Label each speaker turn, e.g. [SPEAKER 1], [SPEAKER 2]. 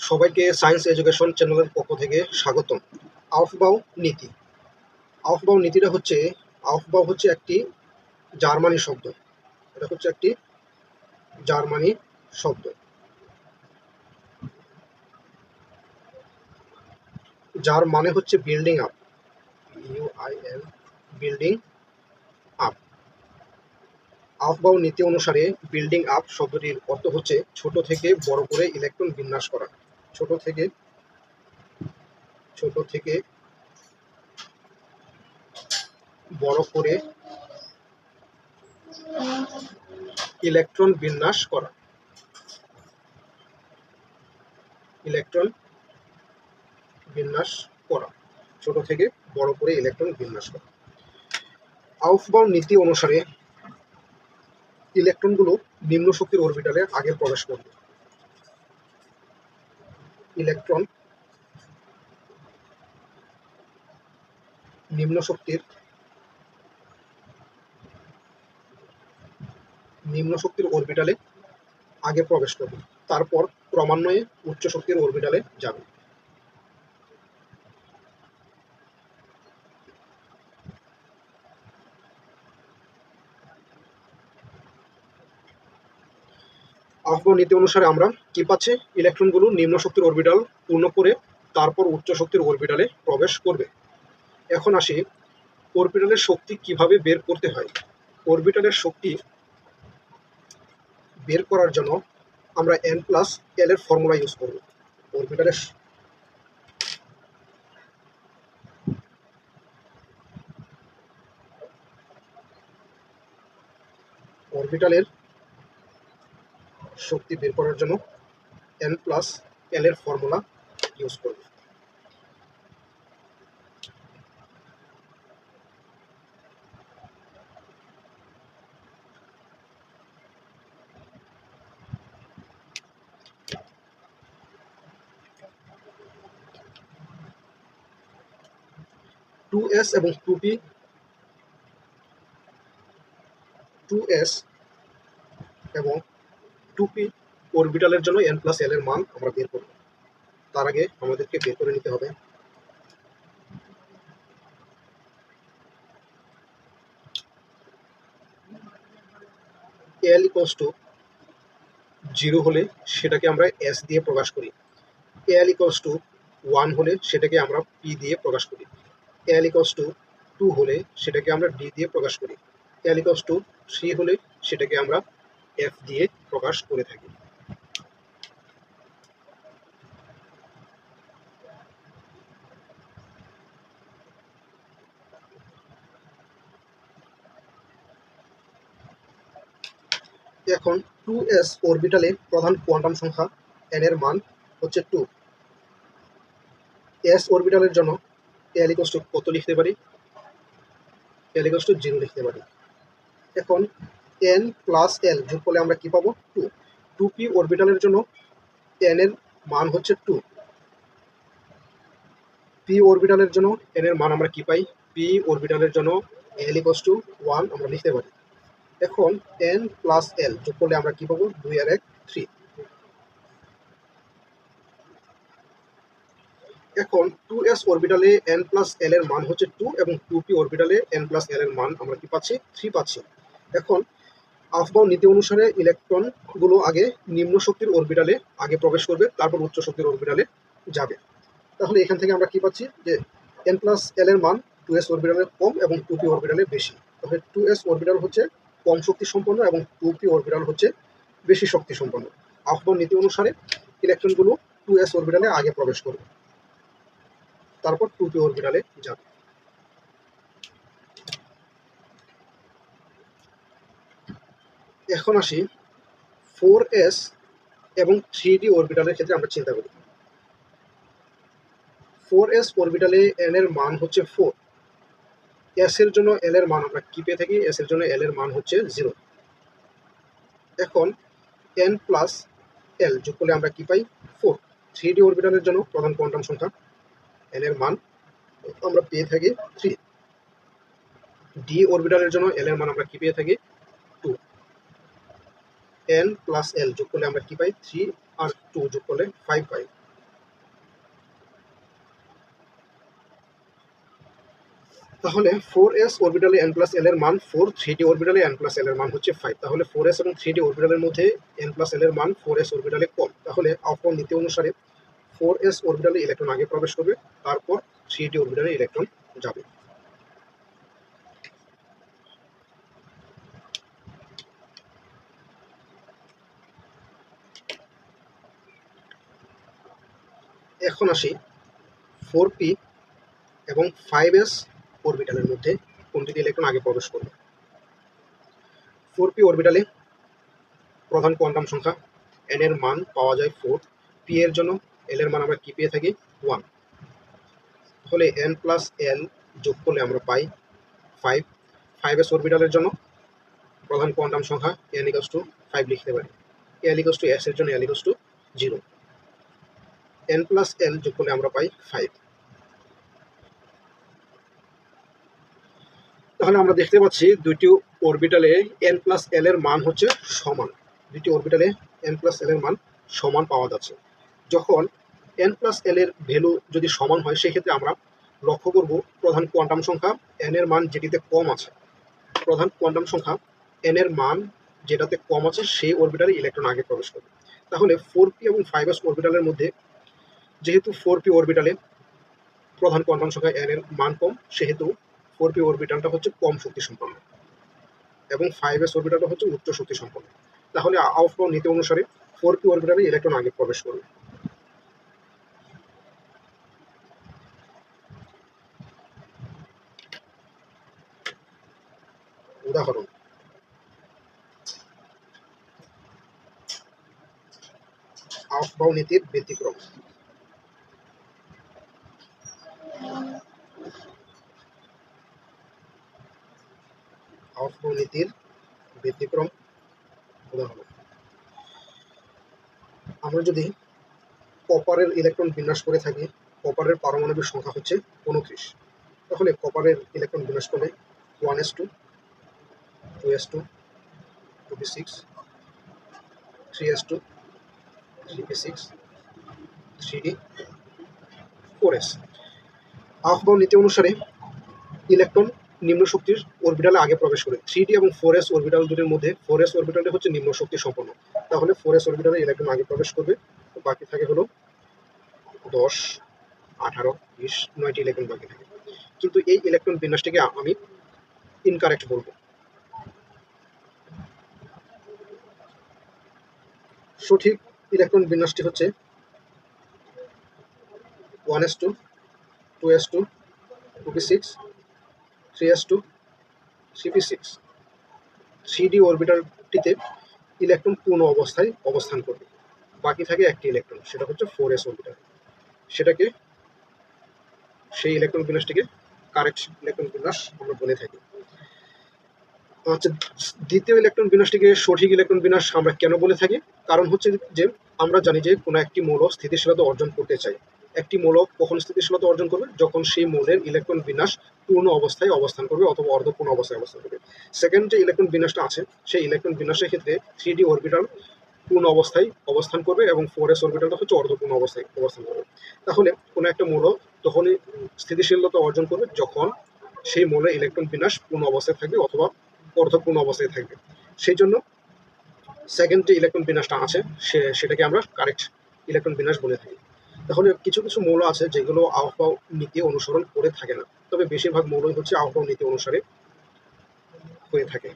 [SPEAKER 1] সবাইকে science education চ্যানেলের পক্ষ থেকে স্বাগতম। আউফবাউ নীতি। আউফবাউ নীতিটা হচ্ছে আউফবাউ হচ্ছে একটি জার্মানি শব্দ। এটা হচ্ছে একটি জার্মানি শব্দ, যার মানে হচ্ছে বিল্ডিং আপ। ইউআইএল, বিল্ডিং আপ। আউফবাউ নীতি অনুসারে বিল্ডিং আপ শব্দটির অর্থ হচ্ছে ছোট থেকে বড় করে ইলেকট্রন বিন্যাস করা। ছোট থেকে বড় করে ইলেকট্রন বিন্যাস করা। ইলেকট্রন বিন্যাস করা, ছোট থেকে বড় করে ইলেকট্রন বিন্যাস করা। আউফবাউ নীতি অনুসারে ইলেকট্রনগুলো নিম্ন শক্তির অরবিটালে আগে প্রবেশ করবে। ইলেকট্রন নিম্ন শক্তির অরবিটালে আগে প্রবেশ করবে, তারপর ক্রমান্বয়ে উচ্চ শক্তির অরবিটালে যাবে। আউফবাউ নীতি অনুসারে আমরা কি পাচ্ছি? ইলেকট্রনগুলো নিম্ন শক্তির অরবিটাল পূর্ণ করে তারপর উচ্চ শক্তির অরবিটালে প্রবেশ করবে। এখন আসি অরবিটালের শক্তি কিভাবে বের করতে হয়। অরবিটালের শক্তি বের করার জন্য আমরা n+l এর ফর্মুলা ইউজ করব। অরবিটালের শক্তি বের করার জন্য n+l এর ফর্মুলা ইউজ করব। T2s এবং T2p অরবিটালের জন্য n+l এর মান আমরা বের করব। তার আগে আমাদেরকে বের করে নিতে হবে l = 0 হলে সেটাকে আমরা s দিয়ে প্রকাশ করি। l = 1 হলে সেটাকে আমরা p দিয়ে প্রকাশ করি। l = 2 হলে সেটাকে আমরা d দিয়ে প্রকাশ করি। l = 3 হলে সেটাকে আমরা f দিয়ে প্রকাশ করে থাকি। এখন 2s অরবিটালে প্রধান কোয়ান্টাম সংখ্যা n এর মান হচ্ছে 2। s অরবিটালের জন্য l = কত লিখতে পারি? l = 0 লিখতে পারি। এখন n+l যোগ করলে আমরা কি পাবো? 2। 2p অরবিটালের জন্য n এর মান হচ্ছে 2। p অরবিটালের জন্য n এর মান আমরা কি পাই? p অরবিটালের জন্য l = 1 আমরা লিখতে পারি। এখন n+l যোগ করলে আমরা কি পাবো? 2 আর 1 3। এখন 2s অরবিটালে n+l এর মান হচ্ছে 2 এবং 2p অরবিটালে n+l এর মান আমরা কি পাচ্ছি? 3 পাচ্ছি। এখন আউফবাউ নীতি অনুসারে ইলেকট্রনগুলো আগে নিম্ন শক্তির অরবিটালে আগে প্রবেশ করবে, তারপর উচ্চ শক্তির অরবিটালে যাবে। তাহলে এখান থেকে আমরা কি পাচ্ছি? যে n+l এর মান 2s অরবিটালে কম এবং 2p অরবিটালে বেশি। তাহলে 2s অরবিটাল হচ্ছে কম শক্তি সম্পন্ন এবং 2p অরবিটাল হচ্ছে বেশি শক্তি সম্পন্ন। আউফবাউ নীতি অনুসারে ইলেকট্রনগুলো 2s অরবিটালে আগে প্রবেশ করবে, তারপর 2p অরবিটালে যাবে। এখন আসি 4s এবং 3d অরবিটালের ক্ষেত্রে আমরা চিন্তা করি। 4s অরবিটালে n এর মান হচ্ছে 4। s এর জন্য l এর মান আমরা কি পেয়ে থাকি? s এর জন্য l এর মান হচ্ছে 0। এখন n+l যোগ করলে আমরা কি পাই? 4। 3d অরবিটালের জন্য প্রধান কোয়ান্টাম সংখ্যা n এর মান আমরা পেয়ে থাকি 3। d অরবিটালের জন্য l এর মান আমরা কি পেয়ে থাকি? 2। n+l যোগ করলে আমরা কি পাই? 3 আর 2 যোগ করলে 5 পাই। তাহলে 4s অরবিটালে n প্লাস এল এর মান 4, 3d অরবিটালে n প্লাস এল এর মান হচ্ছে 5। তাহলে 4s এবং 3d অরবিটালের মধ্যে n প্লাস এল এর মান 4s অরবিটালে কম। তাহলে আফবাউ নীতি অনুসারে 4s অরবিটালে ইলেকট্রন আগে প্রবেশ করবে, তারপর 3d অরবিটালে ইলেকট্রন যাবে। এখন আসি 4p এবং 5s অরবিটালের মধ্যে কোনটিতে ইলেকট্রন আগে প্রবেশ করবে। 4p অরবিটালে প্রধান কোয়ান্টাম সংখ্যা n এর মান পাওয়া যায় 4, p এর জন্য l এর মান আমরা কি পেয়ে থাকি 1। তাহলে n প্লাস l যোগ করলে আমরা পাই 5। 5s অরবিটালের জন্য প্রধান কোয়ান্টাম সংখ্যা n ইকুয়ালস টু 5 লিখতে পারি। l ইকুয়ালস টু s এর জন্য l equals to 0। n plus l যোগ করলে আমরা পাই 5। তাহলে আমরা দেখতে পাচ্ছি দুইটি অরবিটালে n প্লাস l এর মান হচ্ছে সমান। দুইটি অরবিটালে n প্লাস l এর মান সমান পাওয়া যাচ্ছে। যখন n প্লাস l এর ভ্যালু যদি সমান হয়, সেক্ষেত্রে আমরা লক্ষ্য করব প্রধান কোয়ান্টাম সংখ্যা n এর মান যেটিতে কম আছে, প্রধান কোয়ান্টাম সংখ্যা n এর মান যেটাতে কম আছে সেই অরবিটালে ইলেকট্রন আগে প্রবেশ করবে। তাহলে 4p এবং 5s অরবিটালের মধ্যে যেহেতু 4p অরবিটালে প্রধান কোয়ান্টাম সংখ্যা n এর মান কম, সেহেতু 4p অরবিটালটা হচ্ছে কম শক্তি সম্পন্ন এবং 5s অরবিটালটা হচ্ছে উচ্চ শক্তি সম্পন্ন। তাহলে আফবাউ নীতি অনুসারে 4p অরবিটালে ইলেকট্রন আগে প্রবেশ করবে। উদাহরণ: আফবাউ নীতির ব্যতিক্রম। আফবাউ নীতির ব্যতিক্রম উদাহরণ: আমরা যদি কপারের ইলেকট্রন বিন্যাস করে থাকি, কপারের পারমাণবিক সংখ্যা হচ্ছে 29। তাহলে কপারের ইলেকট্রন বিন্যাস করলে 1s2, 2s2, 2p6, 3s2, 3p6, 3d, 4s। Aufbau নীতি অনুসারে ইলেকট্রন নিম্ন শক্তির অরবিটালে আগে প্রবেশ করে। 3d এবং 4s অরবিটাল দুটির মধ্যে 4s অরবিটালটি হচ্ছে নিম্ন শক্তি সম্পন্ন। তাহলে 4s অরবিটালে ইলেকট্রন আগে প্রবেশ করবে। বাকি থাকে হলো 10, 18, 20, 9টি ইলেকট্রন বাকি থাকে। কিন্তু এই ইলেকট্রন বিন্যাসটিকে আমি ইনকারেক্ট বলবো। সঠিক ইলেকট্রন বিন্যাসটি হচ্ছে 1s2, 2s2, 2p6, 3s2, 3p6। 3d অরবিটালটিতে electron পূর্ণ অবস্থায় অবস্থান করবে। বাকি থাকে একটি ইলেকট্রন, সেটা হচ্ছে 4s অরবিটাল। সেই ইলেকট্রন বিন্যাসটিকে কারেক্ট ইলেকট্রন বিন্যাস আমরা বলে থাকি। আচ্ছা, দ্বিতীয় ইলেকট্রন বিন্যাসটিকে সঠিক ইলেকট্রন বিন্যাস আমরা কেন বলে থাকি? কারণ হচ্ছে যে আমরা জানি যে কোনো একটি মৌল স্থিতিশীলতা অর্জন করতে চাই। একটি মৌল কখন স্থিতিশীলতা অর্জন করবে? যখন সেই মৌলের ইলেকট্রন বিন্যাস পূর্ণ অবস্থায় অবস্থান করবে অথবা অর্ধপূর্ণ অবস্থায় অবস্থান করবে। সেকেন্ড যে ইলেকট্রন বিন্যাসটা আছে, সেই ইলেকট্রন বিন্যাসের ক্ষেত্রে 3d অরবিটাল পূর্ণ অবস্থায় অবস্থান করবে এবং 4s অরবিটালটা হচ্ছে অর্ধপূর্ণ অবস্থায় অবস্থান করবে। তাহলে কোনো একটা মৌল তখনই স্থিতিশীলতা অর্জন করবে যখন সেই মৌলের ইলেকট্রন বিন্যাস পূর্ণ অবস্থায় থাকবে অথবা অর্ধপূর্ণ অবস্থায় থাকবে। সেই জন্য সেকেন্ড যে ইলেকট্রন বিন্যাসটা আছে সেটাকে আমরা কারেক্ট ইলেকট্রন বিন্যাস বলে থাকি। তাহলে কিছু কিছু মৌল আছে যেগুলো আফবাউ নীতি অনুসরণ করে থাকে না, তবে বেশিরভাগ মৌলই হচ্ছে আফবাউ নীতি অনুসারে হয়ে থাকে।